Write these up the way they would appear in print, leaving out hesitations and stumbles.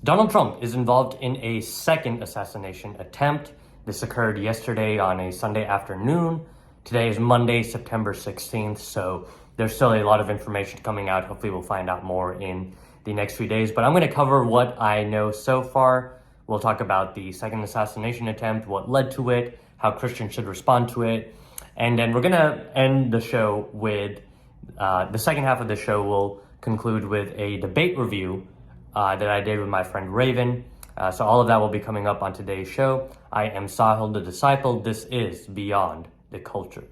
Donald Trump is involved in a second assassination attempt. This occurred yesterday on a Sunday afternoon. Today is Monday, September 16th, so there's still a lot of information coming out. Hopefully we'll find out more in the next few days, but I'm going to cover what I know so far. We'll talk about the second assassination attempt, what led to it, how Christians should respond to it, and then we're going to end the show with, the second half of the show will conclude with a debate review that I did with my friend Raven. So all of that will be coming up on today's show. I am Sahil the Disciple. This is Beyond the Culture.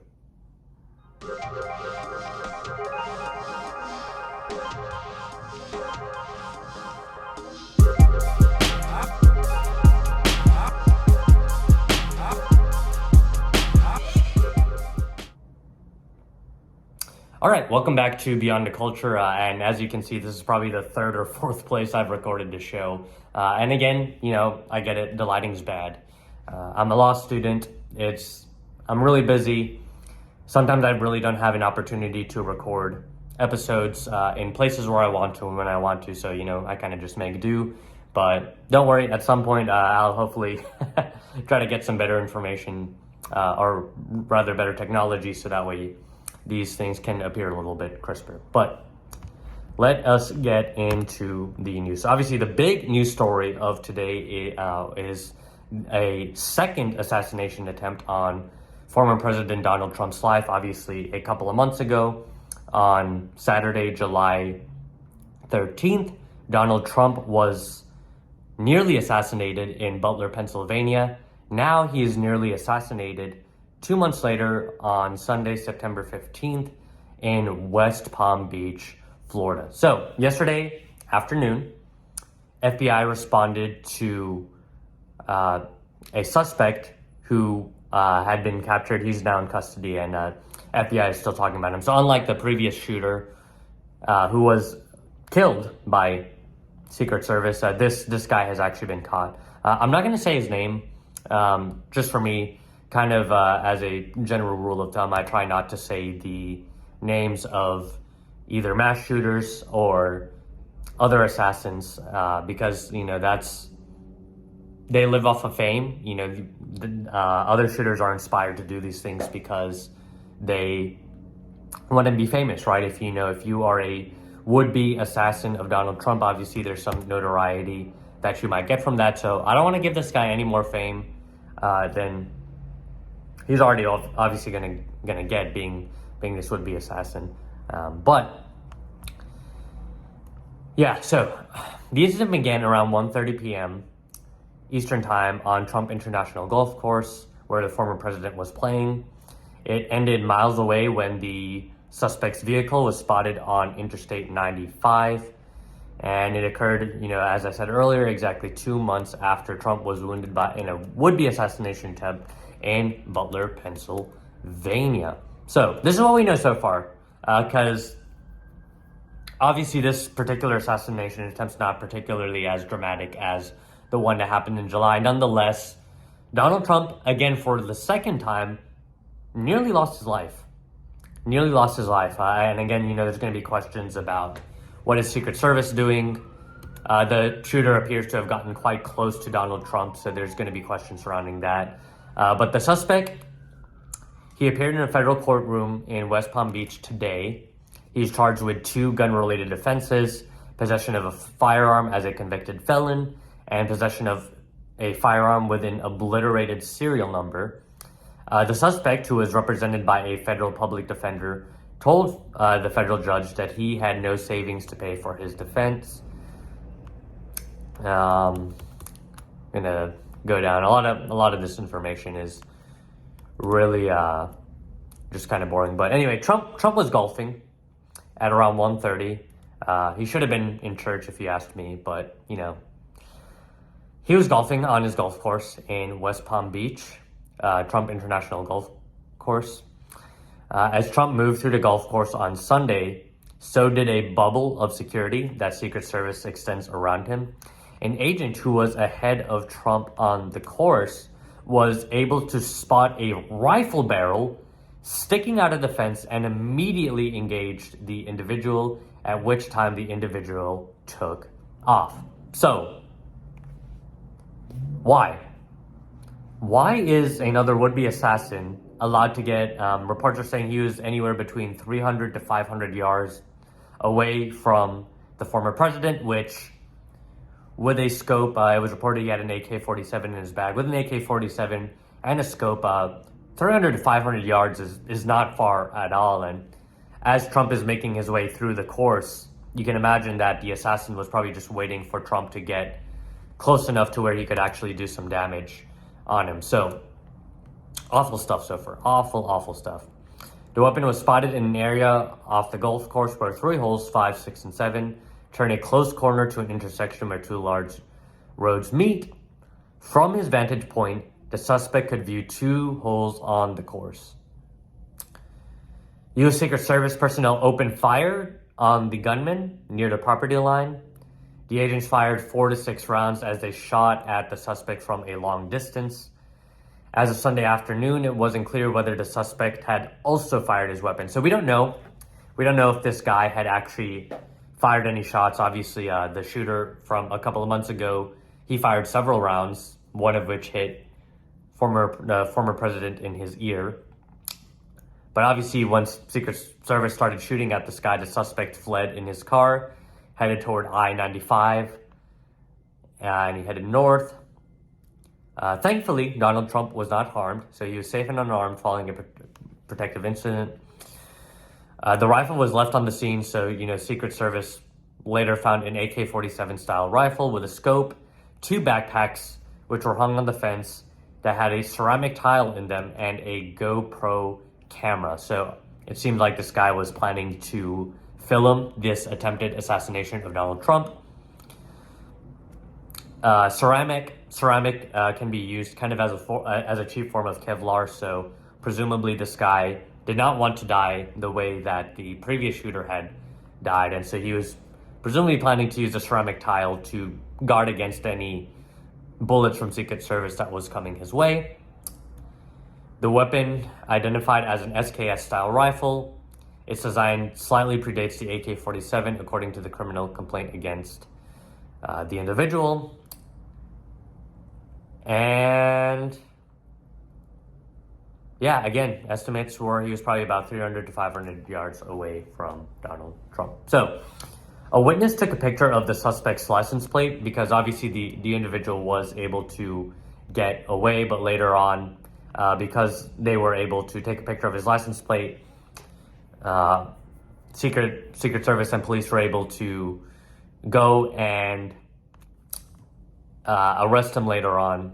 All right, welcome back to Beyond the Culture. And as you can see, this is probably the third or fourth place I've recorded this show. And again, I get it, the lighting's bad. I'm a law student. I'm really busy. Sometimes I really don't have an opportunity to record episodes in places where I want to and when I want to. So, I kind of just make do. But don't worry, at some point, I'll hopefully try to get some better information or rather better technology so that way these things can appear a little bit crisper. But let us get into the news. So obviously, the big news story of today is a second assassination attempt on former President Donald Trump's life. Obviously, a couple of months ago, on Saturday, July 13th, Donald Trump was nearly assassinated in Butler, Pennsylvania. Now he is nearly assassinated 2 months later on Sunday, September 15th in West Palm Beach, Florida. So yesterday afternoon, FBI responded to a suspect who had been captured. He's now in custody and FBI is still talking about him. So unlike the previous shooter who was killed by Secret Service, this guy has actually been caught. I'm not going to say his name, just for me. Kind of as a general rule of thumb, I try not to say the names of either mass shooters or other assassins because, they live off of fame. Other shooters are inspired to do these things because they want to be famous, right? If you are a would-be assassin of Donald Trump, obviously there's some notoriety that you might get from that. So I don't want to give this guy any more fame than he's already obviously gonna get being this would-be assassin. But yeah, so the incident began around 1:30 p.m. Eastern Time on Trump International Golf Course, where the former president was playing. It ended miles away when the suspect's vehicle was spotted on Interstate 95. And it occurred, as I said earlier, exactly 2 months after Trump was wounded in a would-be assassination attempt in Butler, Pennsylvania. So this is what we know so far, because obviously this particular assassination attempt's not particularly as dramatic as the one that happened in July. Nonetheless, Donald Trump, again for the second time, nearly lost his life. And again, there's going to be questions about what is Secret Service doing. The shooter appears to have gotten quite close to Donald Trump, so there's going to be questions surrounding that. But the suspect, he appeared in a federal courtroom in West Palm Beach today. He's charged with 2 gun-related offenses: possession of a firearm as a convicted felon and possession of a firearm with an obliterated serial number. The suspect, who was represented by a federal public defender, told the federal judge that he had no savings to pay for his defense. Gonna go down. A lot of this information is really just kind of boring. But anyway, Trump was golfing at around 1:30. He should have been in church if you asked me, but he was golfing on his golf course in West Palm Beach, Trump International Golf Course. As Trump moved through the golf course on Sunday, so did a bubble of security that Secret Service extends around him. An agent who was ahead of Trump on the course was able to spot a rifle barrel sticking out of the fence and immediately engaged the individual, at which time the individual took off. So Why? Why is another would-be assassin allowed to get, reports are saying he was anywhere between 300 to 500 yards away from the former president, which with a scope, it was reported he had an AK-47 in his bag. With an AK-47 and a scope, 300 to 500 yards is not far at all. And as Trump is making his way through the course, you can imagine that the assassin was probably just waiting for Trump to get close enough to where he could actually do some damage on him. So, awful stuff so far. Awful stuff. The weapon was spotted in an area off the golf course where 3 holes, 5, 6, and 7, turn a close corner to an intersection where 2 large roads meet. From his vantage point, the suspect could view 2 holes on the course. U.S. Secret Service personnel opened fire on the gunman near the property line. The agents fired 4 to 6 rounds as they shot at the suspect from a long distance. As of Sunday afternoon, it wasn't clear whether the suspect had also fired his weapon. So we don't know. We don't know if this guy had actually fired any shots. Obviously, the shooter from a couple of months ago, he fired several rounds, one of which hit former president in his ear. But obviously, once Secret Service started shooting at this guy, the suspect fled in his car, headed toward I-95, and he headed north. Thankfully, Donald Trump was not harmed, so he was safe and unarmed following a protective incident. The rifle was left on the scene, so, Secret Service later found an AK-47 style rifle with a scope, 2 backpacks, which were hung on the fence, that had a ceramic tile in them and a GoPro camera. So it seemed like this guy was planning to film this attempted assassination of Donald Trump. Ceramic can be used kind of as a cheap form of Kevlar, so presumably this guy did not want to die the way that the previous shooter had died, and so he was presumably planning to use a ceramic tile to guard against any bullets from Secret Service that was coming his way. The weapon, identified as an SKS-style rifle, its design slightly predates the AK-47, according to the criminal complaint against the individual. And yeah, again, estimates were he was probably about 300 to 500 yards away from Donald Trump. So a witness took a picture of the suspect's license plate because obviously the individual was able to get away, but later on, because they were able to take a picture of his license plate, Secret Service and police were able to go and arrest him later on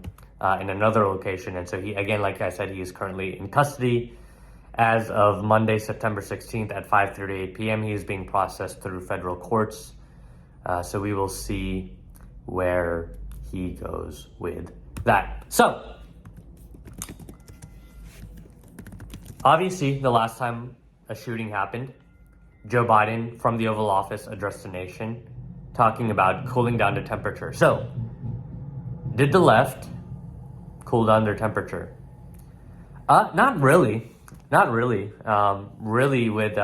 in another location. And so he, again, like I said, he is currently in custody. As of Monday, September 16th at 5:38 p.m., he is being processed through federal courts. So we will see where he goes with that. So, obviously, the last time a shooting happened, Joe Biden from the Oval Office addressed the nation talking about cooling down the temperature. So, did the left cool down their temperature? Not really. Really with,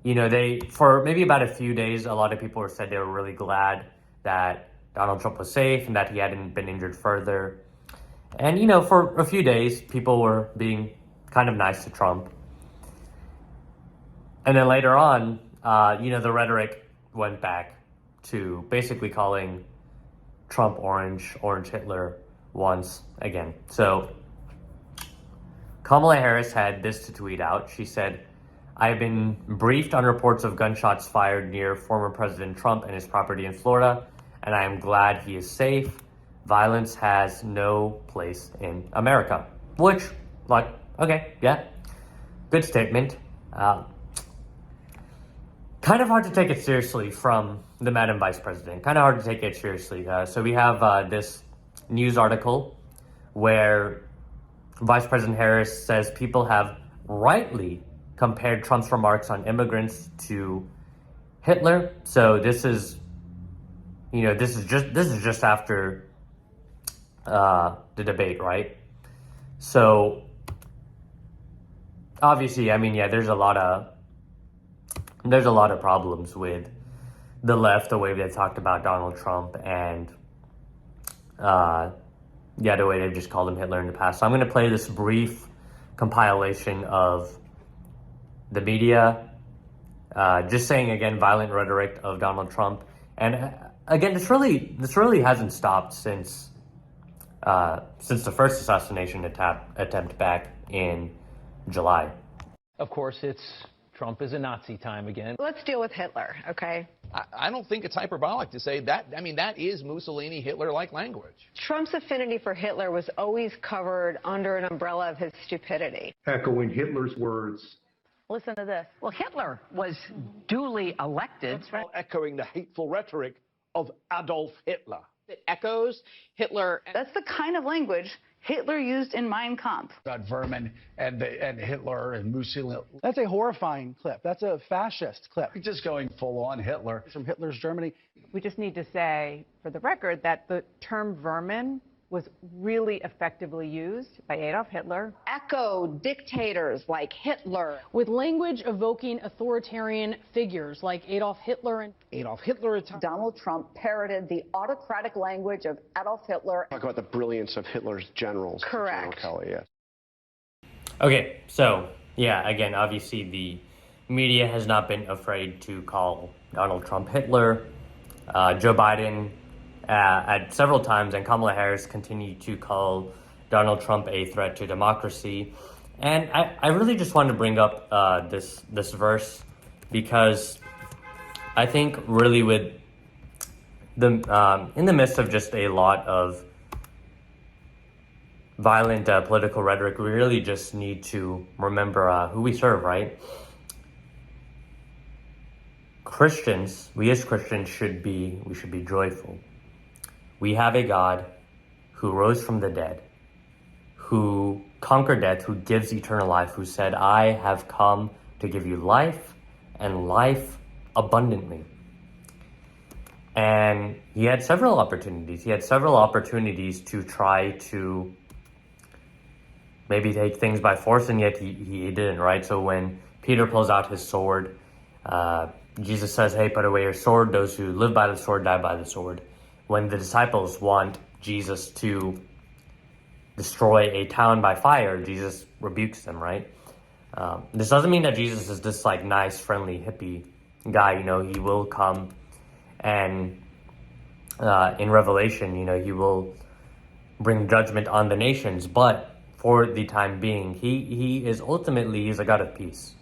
they, for maybe about a few days, a lot of people said they were really glad that Donald Trump was safe and that he hadn't been injured further. And, for a few days, people were being kind of nice to Trump. And then later on, the rhetoric went back to basically calling Trump Orange Hitler once again. So Kamala Harris had this to tweet out. She said, "I have been briefed on reports of gunshots fired near former President Trump and his property in Florida, and I am glad he is safe. Violence has no place in America." Which, okay, yeah, good statement. Kind of hard to take it seriously from the Madam Vice President. Kind of hard to take it seriously. So we have this news article where Vice President Harris says people have rightly compared Trump's remarks on immigrants to Hitler. So this is just after the debate, right? So obviously, there's a lot of problems with the left, the way they talked about Donald Trump, and The other way they've just called him Hitler in the past. So I'm going to play this brief compilation of the media just saying again violent rhetoric of Donald Trump, and again this really hasn't stopped since the first assassination attempt back in July. Of course, Trump is a Nazi time again. Let's deal with Hitler, okay? I don't think it's hyperbolic to say that. I mean, that is Mussolini, Hitler-like language. Trump's affinity for Hitler was always covered under an umbrella of his stupidity. Echoing Hitler's words. Listen to this. Well, Hitler was duly elected. That's right. Echoing the hateful rhetoric of Adolf Hitler. It echoes Hitler. That's the kind of language Hitler used in Mein Kampf. About vermin and Hitler and Mussolini. That's a horrifying clip. That's a fascist clip. Just going full on Hitler. From Hitler's Germany. We just need to say, for the record, that the term vermin was really effectively used by Adolf Hitler. Echo dictators like Hitler. With language evoking authoritarian figures like Adolf Hitler. And Adolf Hitler. Donald Trump parroted the autocratic language of Adolf Hitler. Talk about the brilliance of Hitler's generals. Correct. General Kelly, yes. Okay, so yeah, again, obviously the media has not been afraid to call Donald Trump Hitler. Joe Biden at several times, and Kamala Harris continued to call Donald Trump a threat to democracy. And I really just wanted to bring up this verse because I think really with the in the midst of just a lot of violent political rhetoric, we really just need to remember who we serve, right? Christians, we as Christians should be joyful. We have a God who rose from the dead, who conquered death, who gives eternal life, who said, I have come to give you life and life abundantly. And he had several opportunities. He had several opportunities to try to maybe take things by force, and yet he didn't, right? So when Peter pulls out his sword, Jesus says, hey, put away your sword. Those who live by the sword die by the sword. When the disciples want Jesus to destroy a town by fire, Jesus rebukes them, right? This doesn't mean that Jesus is this like nice, friendly, hippie guy. You know, he will come and in Revelation, you know, he will bring judgment on the nations. But for the time being, he's a God of peace.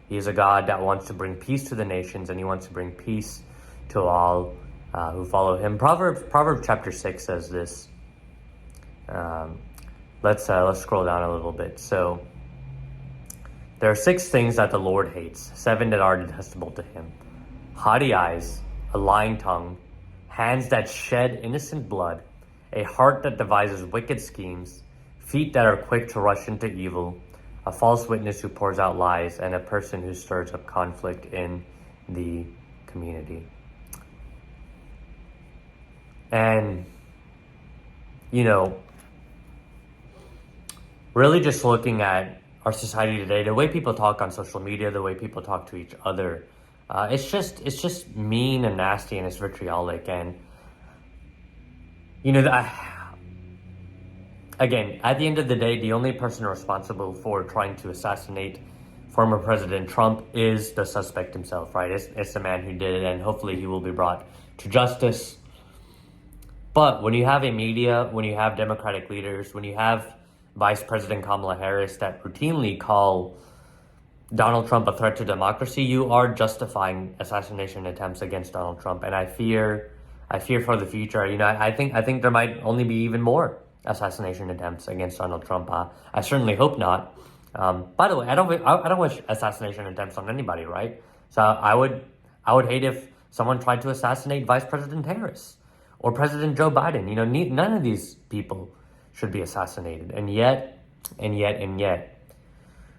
He is a God that wants to bring peace to the nations, and he wants to bring peace to all who follow him. Proverbs chapter 6 says this. Let's scroll down a little bit. So there are 6 things that the Lord hates, 7 that are detestable to him: haughty eyes, a lying tongue, hands that shed innocent blood, a heart that devises wicked schemes, feet that are quick to rush into evil, a false witness who pours out lies, and a person who stirs up conflict in the community. And, you know, really just looking at our society today, the way people talk on social media, the way people talk to each other, it's just mean and nasty, and it's vitriolic. And, you know, again, at the end of the day, the only person responsible for trying to assassinate former President Trump is the suspect himself, right? It's the man who did it, and hopefully he will be brought to justice. But when you have a media, when you have Democratic leaders, when you have Vice President Kamala Harris that routinely call Donald Trump a threat to democracy, you are justifying assassination attempts against Donald Trump. And I fear for the future. You know, I think there might only be even more assassination attempts against Donald Trump. I certainly hope not. By the way, I don't wish assassination attempts on anybody, right? So I would hate if someone tried to assassinate Vice President Harris or President Joe Biden. You know, none of these people should be assassinated. And yet,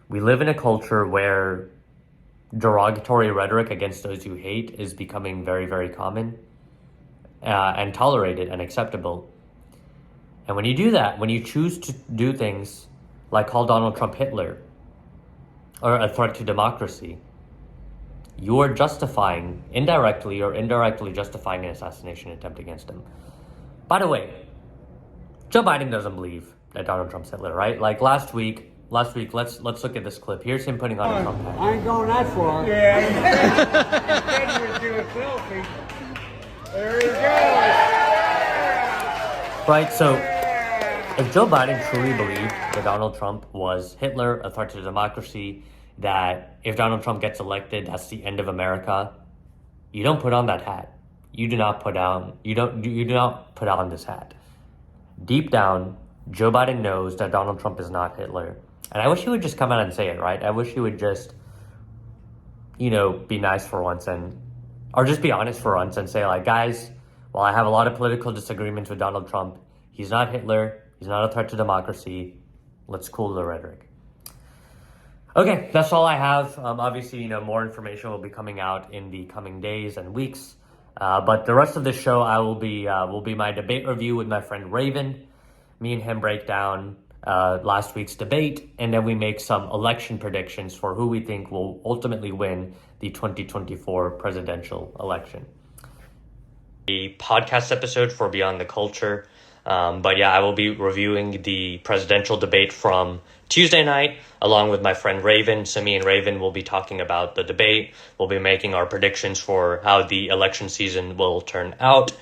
we live in a culture where derogatory rhetoric against those you hate is becoming very, very common and tolerated and acceptable. And when you do that, when you choose to do things like call Donald Trump Hitler or a threat to democracy, you are indirectly justifying an assassination attempt against him. By the way, Joe Biden doesn't believe that Donald Trump's Hitler, right? Like last week, let's look at this clip. Here's him putting on a Trump hat. I ain't going that far. Yeah, he said you would do a selfie. There he goes. Right, so if Joe Biden truly believed that Donald Trump was Hitler, a threat to democracy, that if Donald Trump gets elected, that's the end of America, you don't put on that hat. You do not put on this hat. Deep down, Joe Biden knows that Donald Trump is not Hitler. And I wish he would just come out and say it, right? I wish he would just, be nice for once or just be honest for once and say, like, guys, while I have a lot of political disagreements with Donald Trump, he's not Hitler. He's not a threat to democracy. Let's cool the rhetoric. Okay, that's all I have. Obviously, more information will be coming out in the coming days and weeks. But the rest of the show, will be my debate review with my friend Raven. Me and him break down last week's debate, and then we make some election predictions for who we think will ultimately win the 2024 presidential election. The podcast episode for Beyond the Culture. But yeah, I will be reviewing the presidential debate from Tuesday night along with my friend Raven. So me and Raven will be talking about the debate. We'll be making our predictions for how the election season will turn out.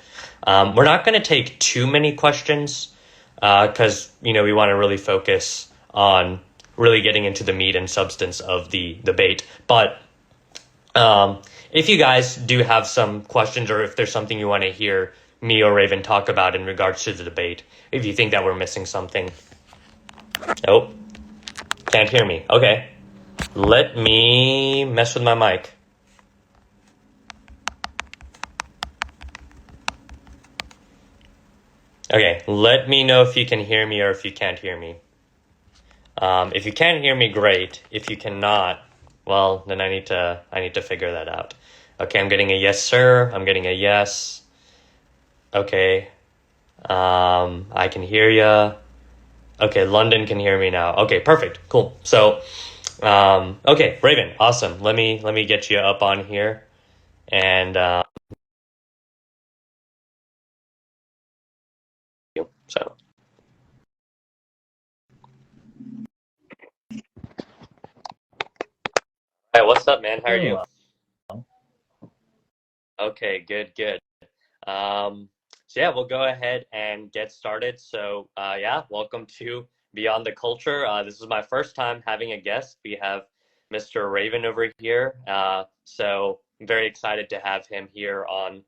We're not going to take too many questions because, we want to really focus on really getting into the meat and substance of the debate. But if you guys do have some questions or if there's something you want to hear me or Raven talk about in regards to the debate, if you think that we're missing something. Oh, can't hear me. Okay. Let me mess with my mic. Okay, let me know if you can hear me or if you can't hear me. If you can hear me, great. If you cannot, well, then I need to figure that out. Okay, I'm getting a yes, sir. I'm getting a yes. Okay. I can hear ya. Okay, London can hear me now. Okay, perfect. Cool. So, okay, Raven, awesome. Let me get you up on here. And so. Hey, what's up, man? How are you? Okay, good. So yeah, we'll go ahead and get started. So yeah, welcome to Beyond the Culture. This is my first time having a guest. We have Mr. Raven over here. So I'm very excited to have him here on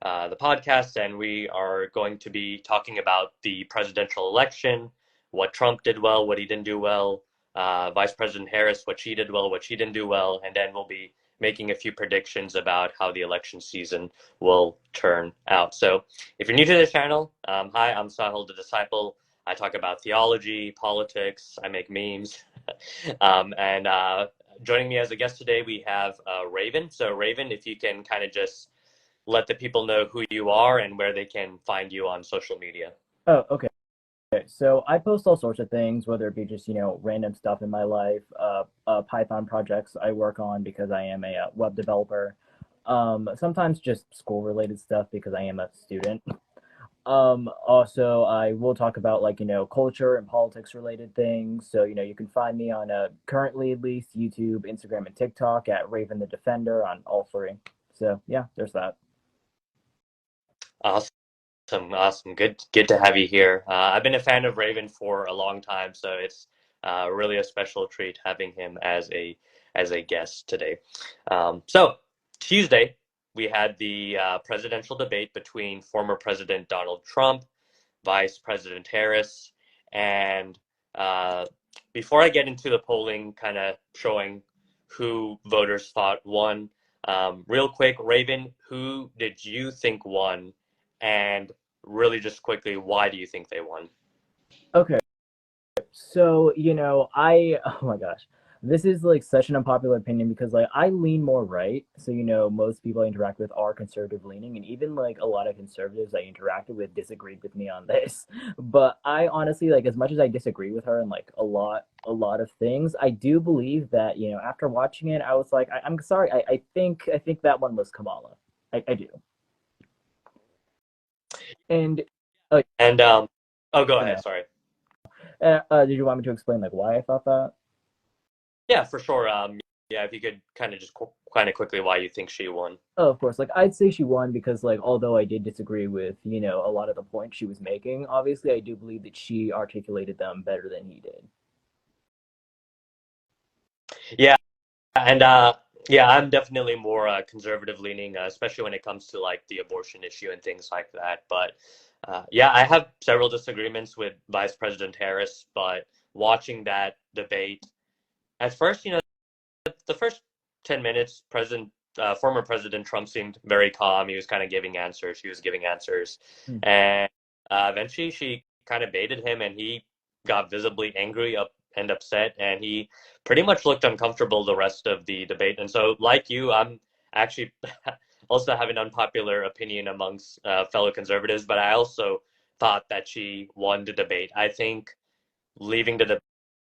the podcast, and we are going to be talking about the presidential election, what Trump did well, what he didn't do well, Vice President Harris, what she did well, what she didn't do well, and then we'll be making a few predictions about how the election season will turn out. So if you're new to this channel, hi, I'm Sahil the Disciple. I talk about theology, politics, I make memes. And joining me as a guest today, we have Raven. So Raven, if you can kind of just let the people know who you are and where they can find you on social media. Oh, okay. So I post all sorts of things, whether it be just, random stuff in my life, Python projects I work on because I am a web developer. Sometimes just school-related stuff because I am a student. Also, I will talk about culture and politics-related things. So, you can find me on currently at least YouTube, Instagram, and TikTok at Raven the Defender on all three. So, yeah, there's that. Awesome. Good to have you here. I've been a fan of Raven for a long time, so it's really a special treat having him as a guest today. So Tuesday, we had the presidential debate between former President Donald Trump, Vice President Harris, and before I get into the polling, kind of showing who voters thought won, real quick, Raven, who did you think won? And really just quickly, why do you think they won? Okay. So, oh my gosh, this is such an unpopular opinion because I lean more right. So, most people I interact with are conservative leaning, and even a lot of conservatives I interacted with disagreed with me on this. But I honestly, as much as I disagree with her in a lot of things, I do believe that, after watching it, I was like, I'm sorry, I think that one was Kamala. I do. And Oh, go For ahead. now. Sorry. Did you want me to explain like why I thought that? Yeah, for sure. Yeah, if you could kind of just kind of quickly why you think she won. Oh, of course. Like I'd say she won because like although I did disagree with, a lot of the points she was making, obviously I do believe that she articulated them better than he did. Yeah, and yeah, I'm definitely more conservative leaning, especially when it comes to like the abortion issue and things like that. But yeah, I have several disagreements with Vice President Harris, but watching that debate, at first, the first 10 minutes, former President Trump seemed very calm. He was kind of giving answers. She was giving answers. And eventually she kind of baited him and he got visibly angry and upset. And he pretty much looked uncomfortable the rest of the debate. And so, like you, I'm actually also have an unpopular opinion amongst fellow conservatives, but I also thought that she won the debate. I think leaving the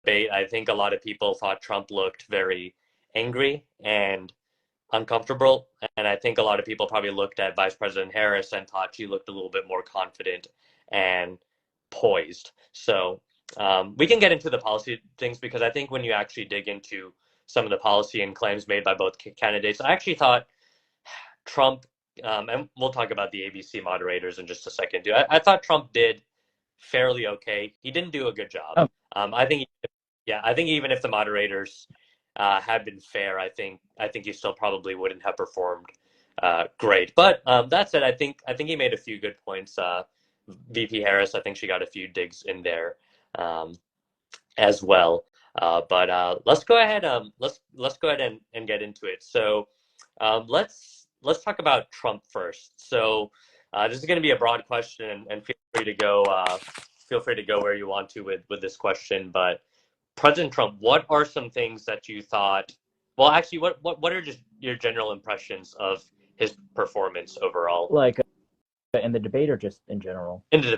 debate, I think a lot of people thought Trump looked very angry and uncomfortable. And I think a lot of people probably looked at Vice President Harris and thought she looked a little bit more confident and poised. So we can get into the policy things because I think when you actually dig into some of the policy and claims made by both candidates, I actually thought Trump, and we'll talk about the ABC moderators in just a second too. I thought Trump did fairly okay. He didn't do a good job. Oh. I think, yeah, I think even if the moderators had been fair, I think he still probably wouldn't have performed great. But that said, I think he made a few good points. VP Harris, I think she got a few digs in there as well. But let's go ahead. Let's go ahead and get into it. So let's talk about Trump first. So this is going to be a broad question, and feel free to go where you want to with this question. But President Trump, what are some things that you thought? Well, actually, what are just your general impressions of his performance overall? Like in the debate or just in general? In the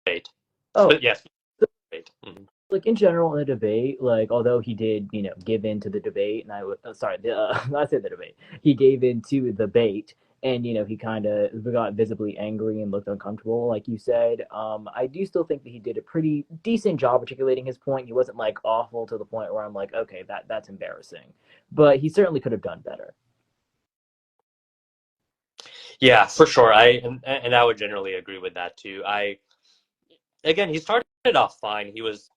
debate. Oh, yes. Debate. Mm-hmm. Like in general in the debate, like although he did, give in to the debate, and I would sorry, I said the debate. He gave in to the bait, and he kind of got visibly angry and looked uncomfortable, like you said. I do still think that he did a pretty decent job articulating his point. He wasn't like awful to the point where I'm like, okay, that's embarrassing, but he certainly could have done better. Yeah, for sure. And I would generally agree with that too. Again, he started off fine. He was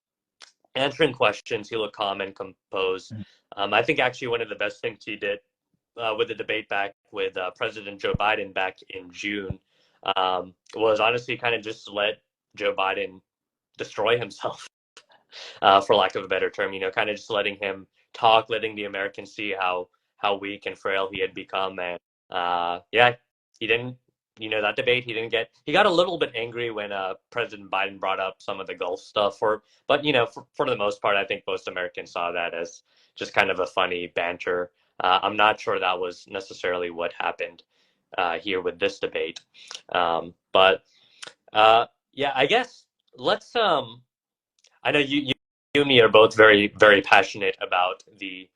answering questions. He looked calm and composed. I think actually one of the best things he did with the debate back with President Joe Biden back in June was honestly kind of just let Joe Biden destroy himself, for lack of a better term. Kind of just letting him talk, letting the Americans see how weak and frail he had become. And yeah, he didn't. That debate, he got a little bit angry when President Biden brought up some of the Gulf stuff. But for the most part, I think most Americans saw that as just kind of a funny banter. I'm not sure that was necessarily what happened here with this debate. But yeah, I guess let's. I know you and me are both very, very passionate about the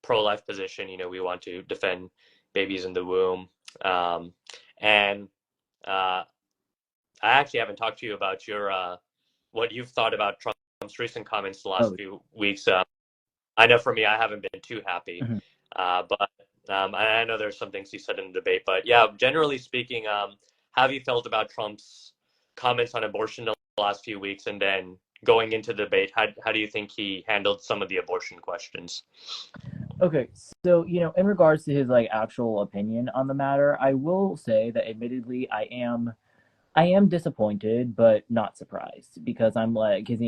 pro-life position. We want to defend babies in the womb. And I actually haven't talked to you about your what you've thought about Trump's recent comments the last few weeks. I know for me, I haven't been too happy, but I know there's some things he said in the debate. But yeah, generally speaking, how have you felt about Trump's comments on abortion the last few weeks, and then going into the debate, how do you think he handled some of the abortion questions? Okay, so in regards to his like actual opinion on the matter, I will say that admittedly I am disappointed, but not surprised because I'm like, because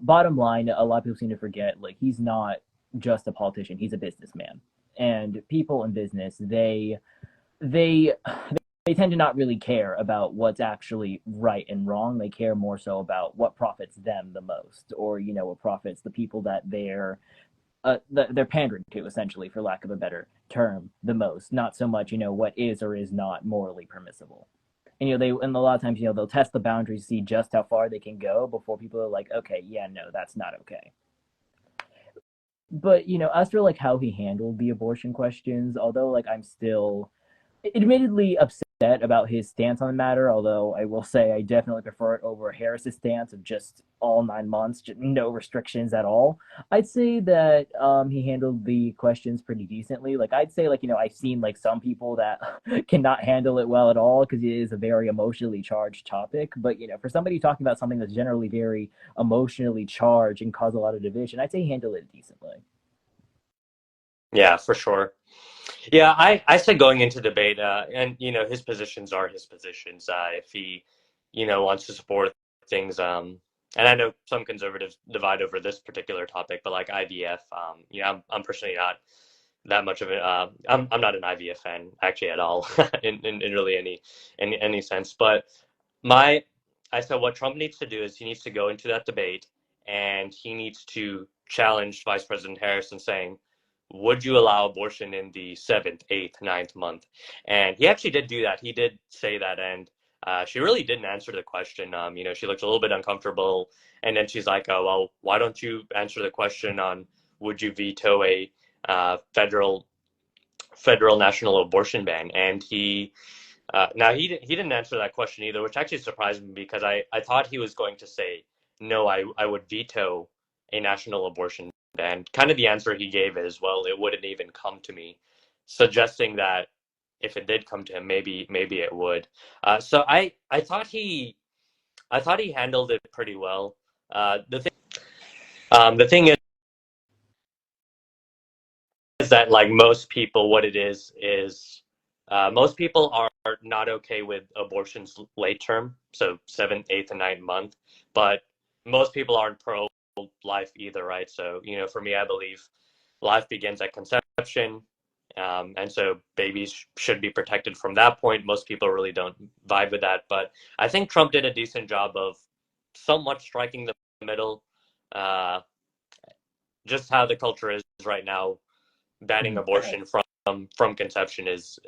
bottom line, a lot of people seem to forget like he's not just a politician; he's a businessman, and people in business they tend to not really care about what's actually right and wrong. They care more so about what profits them the most, or what profits the people that they're pandering to, essentially, for lack of a better term, the most. Not so much what is or is not morally permissible. And and a lot of times they'll test the boundaries, see just how far they can go before people are like, okay, yeah, no, that's not okay. But as for like how he handled the abortion questions, although like I'm still admittedly upset about his stance on the matter, although I will say I definitely prefer it over Harris's stance of just all 9 months, just no restrictions at all. I'd say that he handled the questions pretty decently. Like I'd say, like I've seen like some people that cannot handle it well at all because it is a very emotionally charged topic. But for somebody talking about something that's generally very emotionally charged and cause a lot of division, I'd say he handled it decently. Yeah, for sure. Yeah, I said going into debate, and his positions are his positions. If he, wants to support things, and I know some conservatives divide over this particular topic, but like IVF, I'm personally not that much of it. I'm not an IVF fan actually at all, in really any sense. But my, I said what Trump needs to do is he needs to go into that debate and he needs to challenge Vice President Harris and saying, would you allow abortion in the seventh, eighth, ninth month? And he actually did do that. He did say that, and she really didn't answer the question. She looked a little bit uncomfortable, and then she's like, "Oh well, why don't you answer the question on would you veto a federal national abortion ban?" And now he didn't answer that question either, which actually surprised me because I thought he was going to say no, I would veto a national abortion ban. Kind of the answer he gave is, well, it wouldn't even come to me, suggesting that if it did come to him, maybe it would. So I thought he handled it pretty well. The thing is that like most people, what it is most people are not okay with abortions late term, so seventh, eighth, and ninth month. But most people aren't pro life either, right? So for me, I believe life begins at conception, and so babies should be protected from that point. Most people really don't vibe with that, but I think Trump did a decent job of somewhat striking the middle. Uh, just how the culture is right now, banning abortion from conception is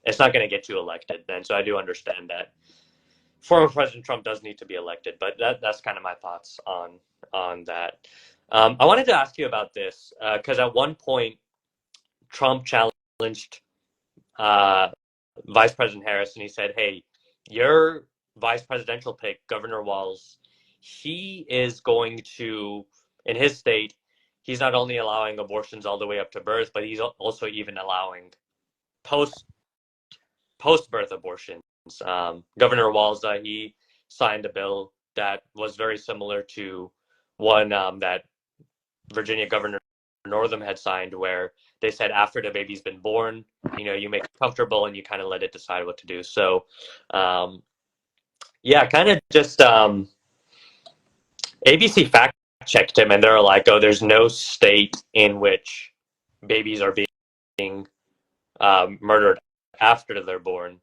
it's not going to get you elected. And so I do understand that former President Trump does need to be elected, but that's kind of my thoughts on that. I wanted to ask you about this because at one point Trump challenged Vice President Harris, and he said, "Hey, your vice presidential pick, Governor Walz, he is going to, in his state, he's not only allowing abortions all the way up to birth, but he's also even allowing post birth abortions." Governor Walz, he signed a bill that was very similar to one that Virginia Governor Northam had signed, where they said after the baby's been born, you make it comfortable and you kind of let it decide what to do. So, yeah, kind of just ABC fact checked him, and they're like, "Oh, there's no state in which babies are being murdered after they're born."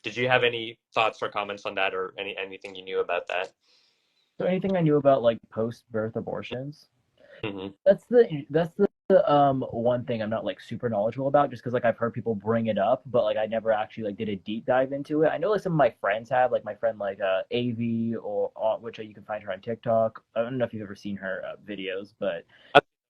Did you have any thoughts or comments on that, or anything you knew about that? So anything I knew about like post-birth abortions? Mm-hmm. That's the one thing I'm not like super knowledgeable about, just because like I've heard people bring it up, but like I never actually like did a deep dive into it. I know like some of my friends have, like my friend like AV, or which you can find her on TikTok. I don't know if you've ever seen her videos, but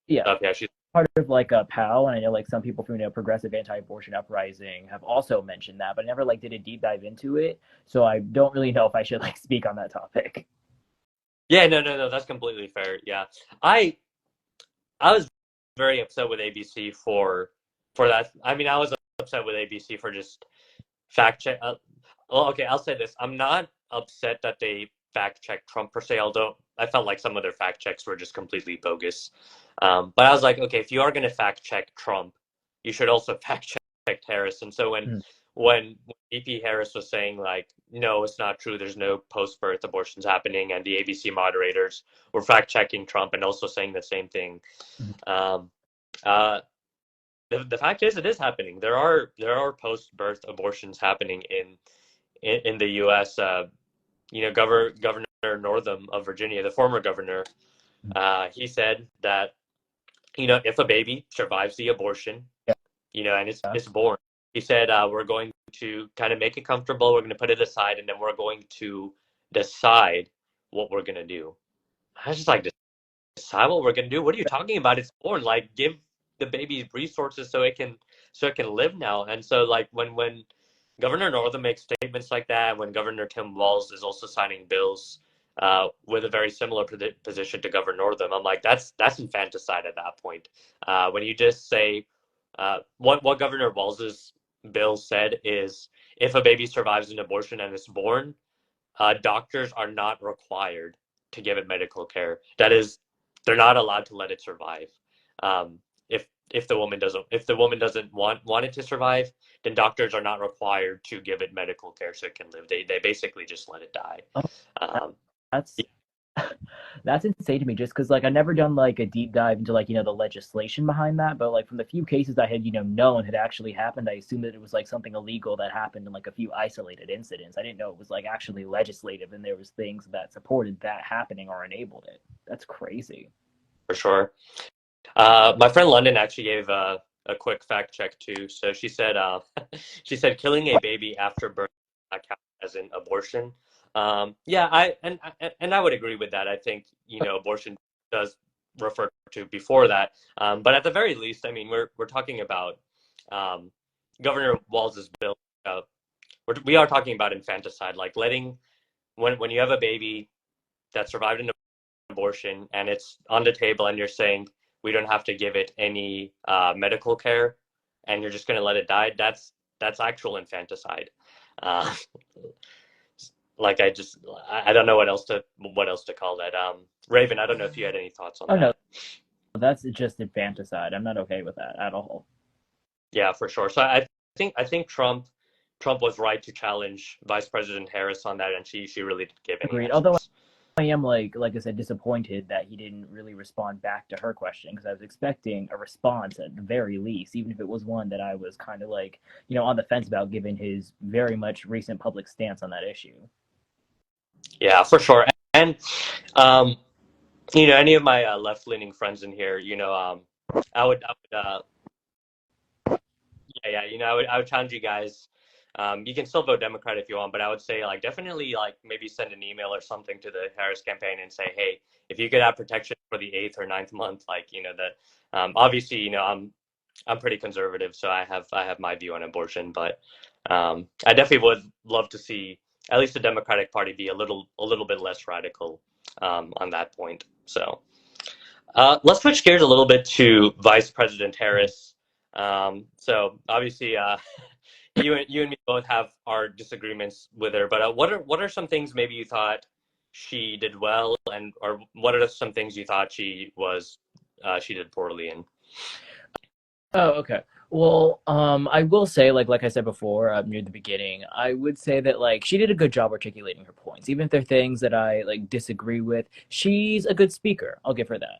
yeah, she's part of like a PAL, and I know like some people from Progressive Anti-Abortion Uprising have also mentioned that, but I never like did a deep dive into it, so I don't really know if I should like speak on that topic. Yeah, no, that's completely fair. Yeah, I was very upset with ABC for that. I mean, I was upset with ABC for just fact check. Well, okay, I'll say this: I'm not upset that they fact checked Trump per se, although I felt like some of their fact checks were just completely bogus. But I was like, okay, if you are going to fact check Trump, you should also fact check Harris. And so when VP Harris was saying like, no, it's not true, there's no post-birth abortions happening, and the ABC moderators were fact checking Trump and also saying the same thing. The fact is, it is happening. There are post-birth abortions happening in the U.S. Governor Northam of Virginia, the former governor, he said that if a baby survives the abortion, and it's born, he said we're going to kind of make it comfortable. We're going to put it aside, and then we're going to decide what we're going to do. I was just like, decide what we're going to do? What are you talking about? It's born. Like, give the baby resources so it can live now. And so like when Governor Northam makes statements like that when Governor Tim Walz is also signing bills with a very similar position to Governor Northam. I'm like, that's infanticide at that point. When you just say what Governor Walz's bill said is if a baby survives an abortion and is born, doctors are not required to give it medical care. That is, they're not allowed to let it survive. If the woman doesn't want it to survive, then doctors are not required to give it medical care so it can live. They basically just let it die. That's that's insane to me just because like I never done like a deep dive into like the legislation behind that, but like from the few cases I had known had actually happened, I assumed that it was like something illegal that happened in like a few isolated incidents. I didn't know it was like actually legislative and there was things that supported that happening or enabled it. That's crazy. For sure. My friend London actually gave a quick fact check too. So she said she said killing a baby after birth counts as an abortion. Yeah, I would agree with that. I think abortion does refer to before that, but at the very least, I mean, we're talking about Governor Walz's bill. We are talking about infanticide, like letting when you have a baby that survived an abortion and it's on the table, and you're saying we don't have to give it any medical care, and you're just going to let it die. That's actual infanticide. Like I don't know what else to call that. Raven, I don't know if you had any thoughts on that. No, that's just infanticide. I'm not okay with that at all. Yeah, for sure. So I think Trump was right to challenge Vice President Harris on that, and she really didn't give any Agreed. answers. Although I am like I said, disappointed that he didn't really respond back to her question because I was expecting a response at the very least, even if it was one that I was kind of like on the fence about, given his very much recent public stance on that issue. Yeah, for sure. And any of my left-leaning friends in here, I would I would challenge you guys. You can still vote Democrat if you want, but I would say like definitely like maybe send an email or something to the Harris campaign and say, hey, if you could have protection for the 8th or 9th month, like that. Obviously, I'm pretty conservative, so I have my view on abortion, but I definitely would love to see at least the Democratic Party be a little bit less radical on that point. So let's switch gears a little bit to Vice President Harris. So obviously, you and me both have our disagreements with her, but what are some things maybe you thought she did well, or what are some things you thought she did poorly in? Oh, okay. Well, I will say, like I said before, near the beginning, I would say that like she did a good job articulating her points, even if there are things that I like disagree with. She's a good speaker. I'll give her that.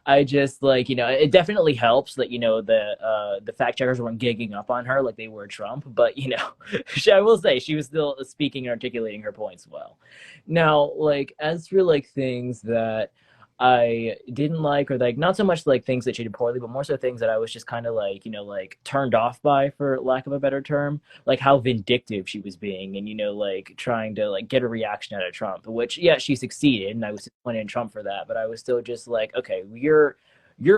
I just like it definitely helps that the fact checkers weren't gigging up on her like they were Trump, but I will say she was still speaking and articulating her points well. Now, like as for like things that I didn't like, or like not so much like things that she did poorly, but more so things that I was just kind of like like turned off by, for lack of a better term, like how vindictive she was being, and like trying to like get a reaction out of Trump, which yeah, she succeeded, and I was disappointed in Trump for that, but I was still just like, okay, you're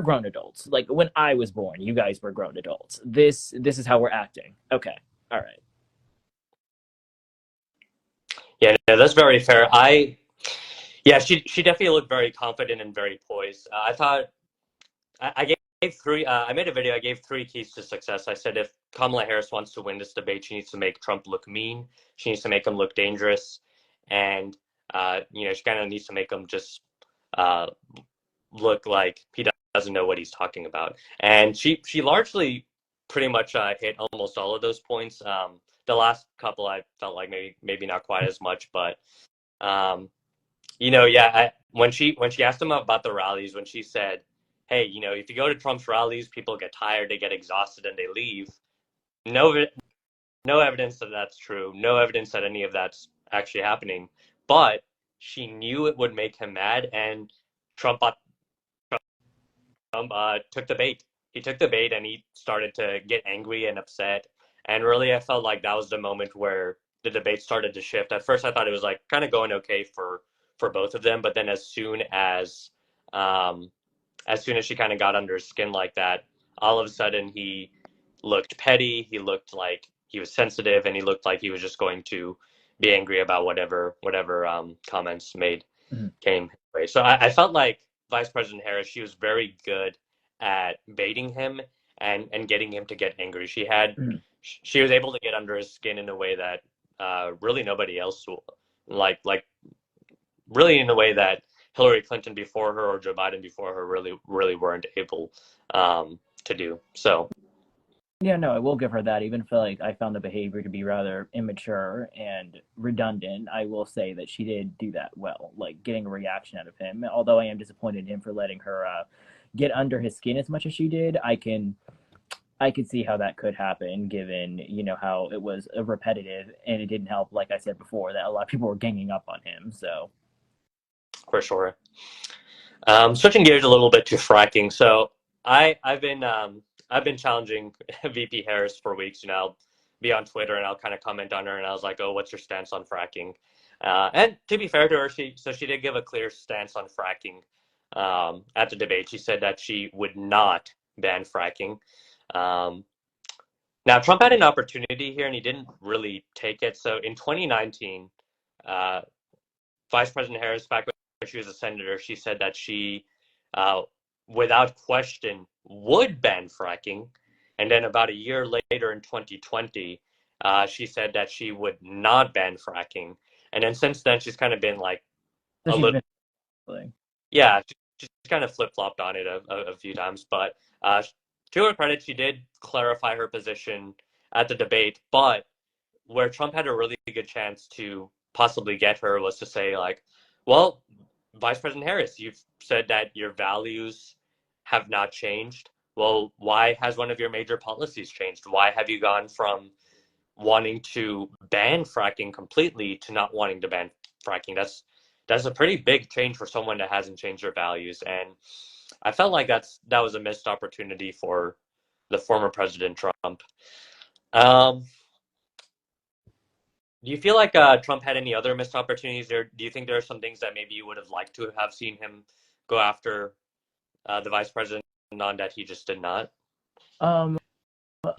grown adults. Like when I was born, you guys were grown adults. This is how we're acting. Okay, all right. Yeah, no, that's very fair. Yeah, she definitely looked very confident and very poised. I thought I gave three. I made a video. I gave 3 keys to success. I said if Kamala Harris wants to win this debate, she needs to make Trump look mean. She needs to make him look dangerous, and she kind of needs to make him just look like he doesn't know what he's talking about. And she largely pretty much hit almost all of those points. The last couple I felt like maybe not quite as much, but. When she asked him about the rallies, when she said, "Hey, if you go to Trump's rallies, people get tired, they get exhausted, and they leave." No evidence that that's true. No evidence that any of that's actually happening. But she knew it would make him mad, and Trump took the bait. He took the bait, and he started to get angry and upset. And really, I felt like that was the moment where the debate started to shift. At first, I thought it was like kind of going okay for both of them, but then as soon as she kind of got under his skin like that, all of a sudden he looked petty. He looked like he was sensitive, and he looked like he was just going to be angry about whatever comments made came his way. So I felt like Vice President Harris, she was very good at baiting him and getting him to get angry. She was able to get under his skin in a way that really nobody else like really in a way that Hillary Clinton before her or Joe Biden before her really weren't able to do. So Yeah, no, I will give her that. Even if like I found the behavior to be rather immature and redundant, I will say that she did do that well, like getting a reaction out of him. Although I am disappointed in him for letting her get under his skin as much as she did. I could see how that could happen, given how it was repetitive, and it didn't help. Like I said before, that a lot of people were ganging up on him. So for sure. Switching gears a little bit to fracking. So I've been challenging VP Harris for weeks. I'll be on Twitter and I'll kind of comment on her, and I was like, "Oh, what's your stance on fracking?" And to be fair to her, she did give a clear stance on fracking at the debate. She said that she would not ban fracking. Now Trump had an opportunity here, and he didn't really take it. So in 2019, uh, Vice President Harris, back when she was a senator, she said that she, without question, would ban fracking. And then about a year later in 2020, she said that she would not ban fracking. And then since then, she's kind of been like so a she's little, been yeah, she's kind of flip-flopped on it a few times. But to her credit, she did clarify her position at the debate. But where Trump had a really good chance to possibly get her was to say like, well, Vice President Harris, you've said that your values have not changed. Well, why has one of your major policies changed? Why have you gone from wanting to ban fracking completely to not wanting to ban fracking? That's a pretty big change for someone that hasn't changed their values. And I felt like that was a missed opportunity for the former President Trump. Do you feel like Trump had any other missed opportunities, or do you think there are some things that maybe you would have liked to have seen him go after the vice president on that he just did not? um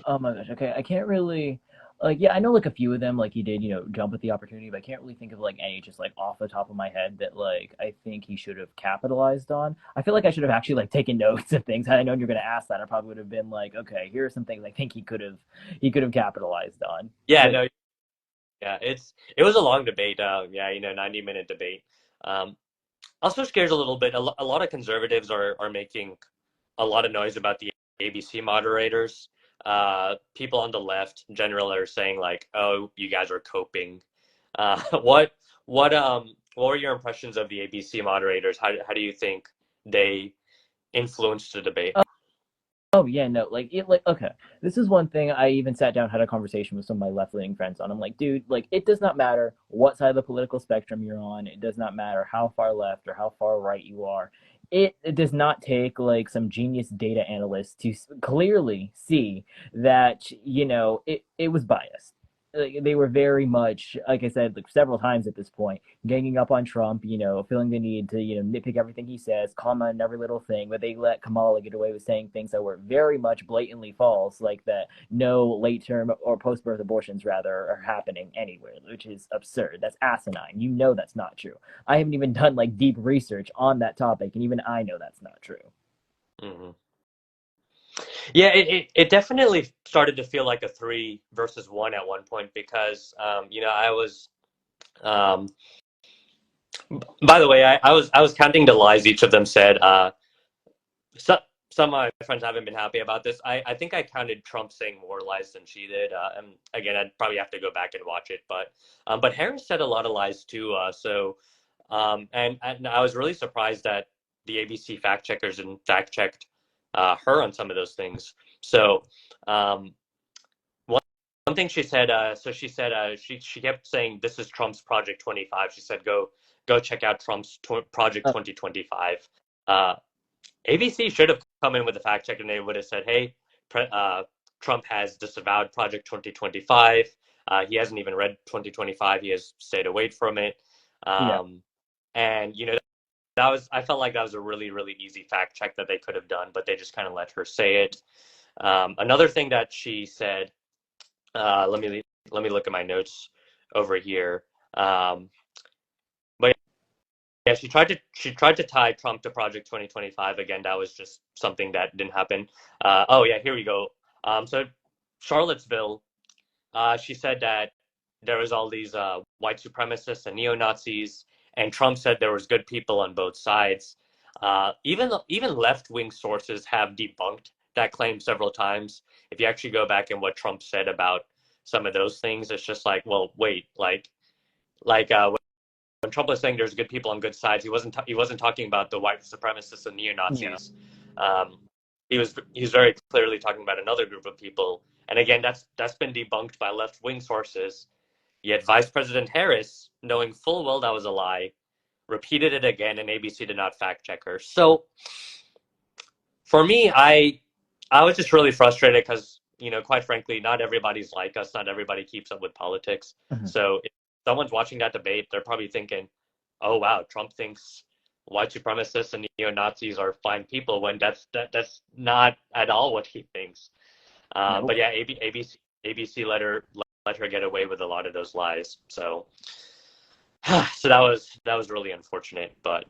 oh my gosh, okay, I can't really like yeah, I know like a few of them like he did, jump at the opportunity, but I can't really think of like any just like off the top of my head that like I think he should have capitalized on. I feel like I should have actually like taken notes of things. Had I known you're gonna ask that, I probably would have been like, okay, here are some things I think he could have capitalized on. Yeah, But no, yeah, it was a long debate. Yeah, 90-minute debate. I'll switch gears a little bit. A lot of conservatives are making a lot of noise about the ABC moderators. People on the left in general are saying like, "Oh, you guys are coping." What what were your impressions of the ABC moderators? How do you think they influenced the debate? Oh yeah, no, like okay. This is one thing I even sat down, had a conversation with some of my left-leaning friends on. I'm like, dude, like it does not matter what side of the political spectrum you're on. It does not matter how far left or how far right you are. It does not take like some genius data analyst to clearly see that, it was biased. Like, they were very much, like I said, like several times at this point, ganging up on Trump, feeling the need to, nitpick everything he says, comment on every little thing, but they let Kamala get away with saying things that were very much blatantly false, like that no late term or post birth abortions, rather, are happening anywhere, which is absurd. That's asinine. You know that's not true. I haven't even done like deep research on that topic, and even I know that's not true. Mm-hmm. Yeah, it definitely started to feel like a 3 versus 1 at one point because I was by the way, I was counting the lies each of them said. So, some of my friends haven't been happy about this. I think I counted Trump saying more lies than she did. And again, I'd probably have to go back and watch it. But Harris said a lot of lies too. And I was really surprised that the ABC fact checkers and fact checked her on some of those things. So um, one thing she said. She kept saying this is Trump's Project 25. She said go check out Trump's Project 2025. ABC should have come in with a fact check and they would have said, hey, Trump has disavowed Project 2025. He hasn't even read 2025. He has stayed away from it. Yeah. And, I felt like that was a really, really easy fact check that they could have done, but they just kind of let her say it. Another thing that she said, let me look at my notes over here. But yeah, she tried to tie Trump to Project 2025 again. That was just something that didn't happen. Oh yeah, here we go. So Charlottesville, she said that there was all these white supremacists and neo-Nazis, and Trump said there was good people on both sides. Even left-wing sources have debunked that claim several times. If you actually go back and what Trump said about some of those things, it's just like, well, wait, like when Trump was saying there's good people on good sides, he wasn't talking about the white supremacists and neo-Nazis. Um, he was very clearly talking about another group of people. And again, that's been debunked by left-wing sources. Yet Vice President Harris, knowing full well that was a lie, repeated it again, and ABC did not fact check her. So for me, I was just really frustrated because, quite frankly, not everybody's like us. Not everybody keeps up with politics. So if someone's watching that debate, they're probably thinking, oh, wow, Trump thinks white supremacists and neo-Nazis are fine people, when that's not at all what he thinks. But yeah, ABC let her get away with a lot of those lies. So that was really unfortunate, but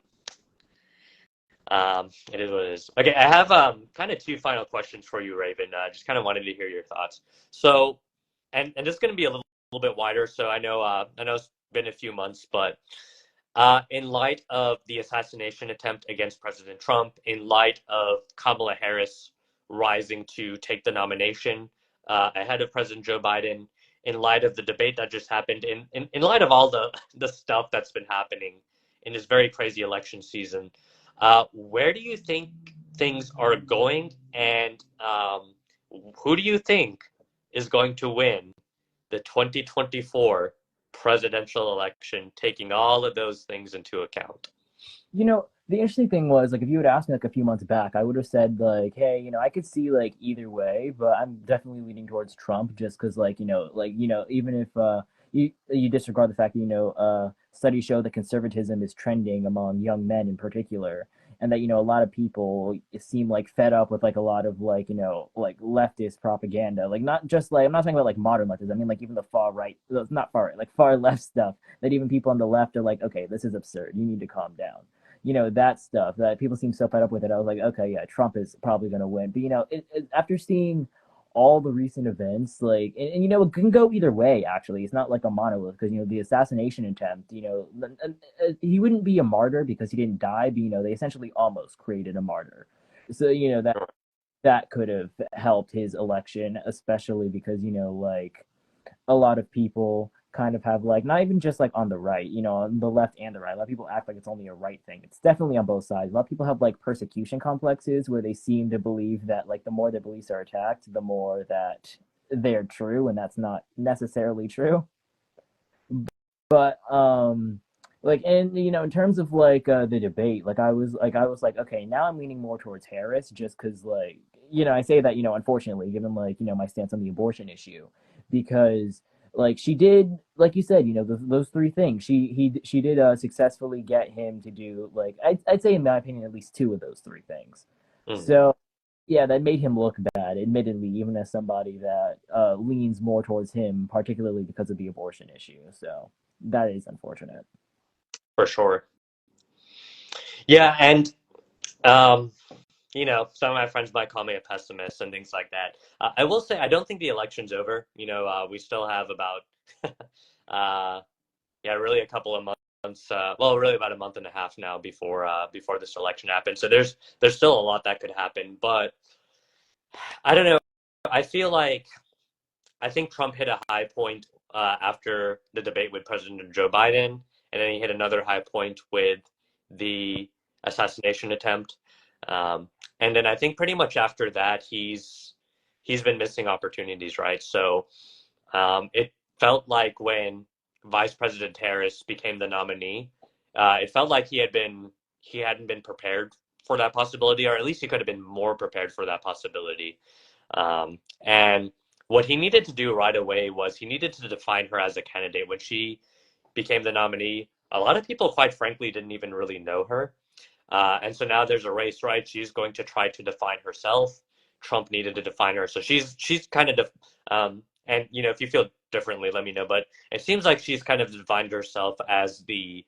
it is what it is. Okay, I have kind of two final questions for you, Raven. Just kind of wanted to hear your thoughts. So, and this is going to be a little bit wider. So I know it's been a few months, but in light of the assassination attempt against President Trump, in light of Kamala Harris rising to take the nomination ahead of President Joe Biden, in light of the debate that just happened, in light of all the stuff that's been happening in this very crazy election season, where do you think things are going, and who do you think is going to win the 2024 presidential election, taking all of those things into account? The interesting thing was, like, if you had asked me like a few months back, I would have said like, hey, I could see like either way, but I'm definitely leaning towards Trump just because, even if you disregard the fact that studies show that conservatism is trending among young men in particular, and that a lot of people seem like fed up with like a lot of like leftist propaganda, like not just like, I'm not talking about like modern leftists, I mean like even the far right, not far right, like far left stuff, that even people on the left are like, okay, this is absurd, you need to calm down. That stuff that people seem so fed up with it. I was like, okay, yeah, Trump is probably going to win. But, after seeing all the recent events, like, and it can go either way, actually. It's not like a monolith because, the assassination attempt, he wouldn't be a martyr because he didn't die, but, they essentially almost created a martyr. So, that could have helped his election, especially because, like, a lot of people kind of have like, not even just like on the right, on the left and the right, a lot of people act like it's only a right thing. It's definitely on both sides. A lot of people have like persecution complexes where they seem to believe that like the more their beliefs are attacked, the more that they're true, and that's not necessarily true. But like, and in terms of like the debate, like I was like, okay, now I'm leaning more towards Harris just because, like, I say that, unfortunately, given like, my stance on the abortion issue, because like she did, like you said, those three things. She did successfully get him to do, like, I'd say in my opinion at least two of those three things. So yeah, that made him look bad, admittedly, even as somebody that leans more towards him, particularly because of the abortion issue. So that is unfortunate. For sure. Yeah, and some of my friends might call me a pessimist and things like that. I will say I don't think the election's over. We still have about really a couple of months. Well, really about a month and a half now before this election happens. So there's still a lot that could happen, but I don't know. I think Trump hit a high point after the debate with President Joe Biden, and then he hit another high point with the assassination attempt. And then I think pretty much after that, he's been missing opportunities, right? So it felt like when Vice President Harris became the nominee, it felt like he hadn't been prepared for that possibility, or at least he could have been more prepared for that possibility. And what he needed to do right away was he needed to define her as a candidate. When she became the nominee, a lot of people, quite frankly, didn't even really know her. And so now there's a race, right? She's going to try to define herself, Trump needed to define her. So she's kind of and if you feel differently, let me know. But it seems like she's kind of defined herself as the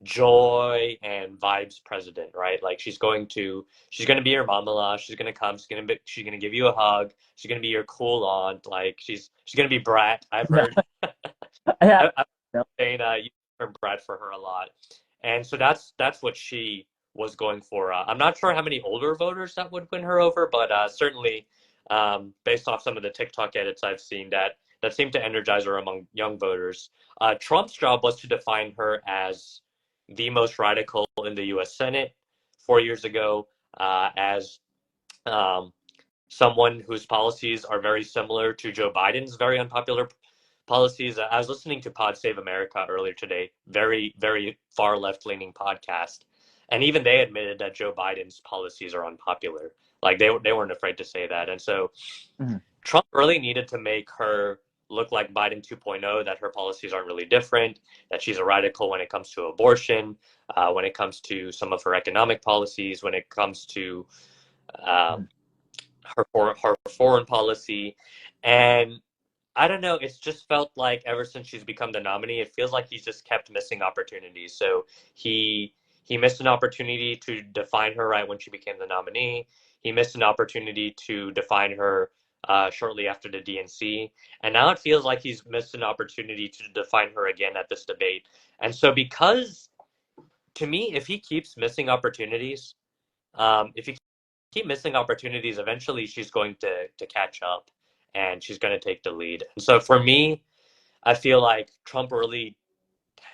joy and vibes president, right? Like she's gonna be your mama. She's gonna come. She's gonna give you a hug. She's gonna be your cool aunt. Like she's gonna be brat. I've heard. Yeah. I've saying you heard brat for her a lot, and so that's what she was going for. I'm not sure how many older voters that would win her over, but certainly based off some of the TikTok edits I've seen, that seemed to energize her among young voters. Trump's job was to define her as the most radical in the U.S. Senate 4 years ago, as someone whose policies are very similar to Joe Biden's very unpopular policies. I was listening to Pod Save America earlier today, very, very far left-leaning podcast, and even they admitted that Joe Biden's policies are unpopular. Like they weren't afraid to say that. And so Trump really needed to make her look like Biden 2.0, that her policies aren't really different, that she's a radical when it comes to abortion, when it comes to some of her economic policies, when it comes to her foreign policy. And I don't know, it's just felt like ever since she's become the nominee, it feels like he's just kept missing opportunities. So he missed an opportunity to define her right when she became the nominee. He missed an opportunity to define her shortly after the DNC. And now it feels like he's missed an opportunity to define her again at this debate. And so because, to me, if he keeps missing opportunities, if he keep missing opportunities, eventually she's going to catch up and she's going to take the lead. And so for me, I feel like Trump really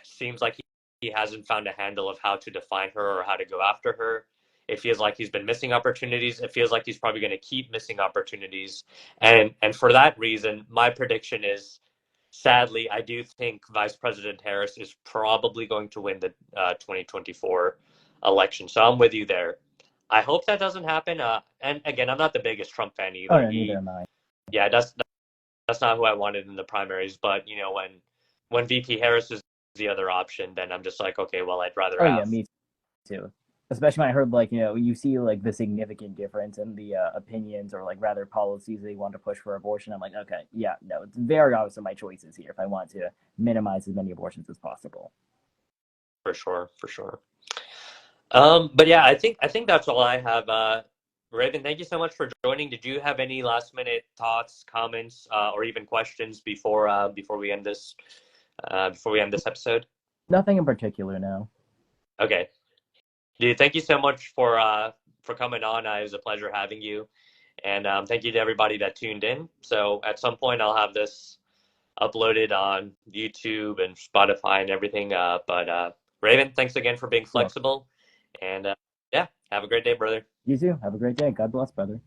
seems like he hasn't found a handle of how to define her or how to go after her. It feels like he's been missing opportunities. It feels like he's probably going to keep missing opportunities. And for that reason, my prediction is, sadly, I do think Vice President Harris is probably going to win the 2024 election. So I'm with you there. I hope that doesn't happen. And again, I'm not the biggest Trump fan either. Oh, no, neither am I. Yeah, that's not who I wanted in the primaries. But when VP Harris is the other option, then I'm just like, okay, well, I'd rather have. Yeah, me too. Especially when I heard you see the significant difference in the opinions or rather policies they want to push for abortion. I'm like, okay, yeah, no, it's very obvious my choices here if I want to minimize as many abortions as possible. For sure. But yeah, I think that's all I have. Raven, thank you so much for joining. Did you have any last minute thoughts, comments, or even questions before we end this episode? Nothing in particular, no. Okay. Dude, thank you so much for coming on. It was a pleasure having you, and thank you to everybody that tuned in. So at some point, I'll have this uploaded on YouTube and Spotify and everything. But Raven, thanks again for being flexible, and yeah, have a great day, brother. You too. Have a great day. God bless, brother.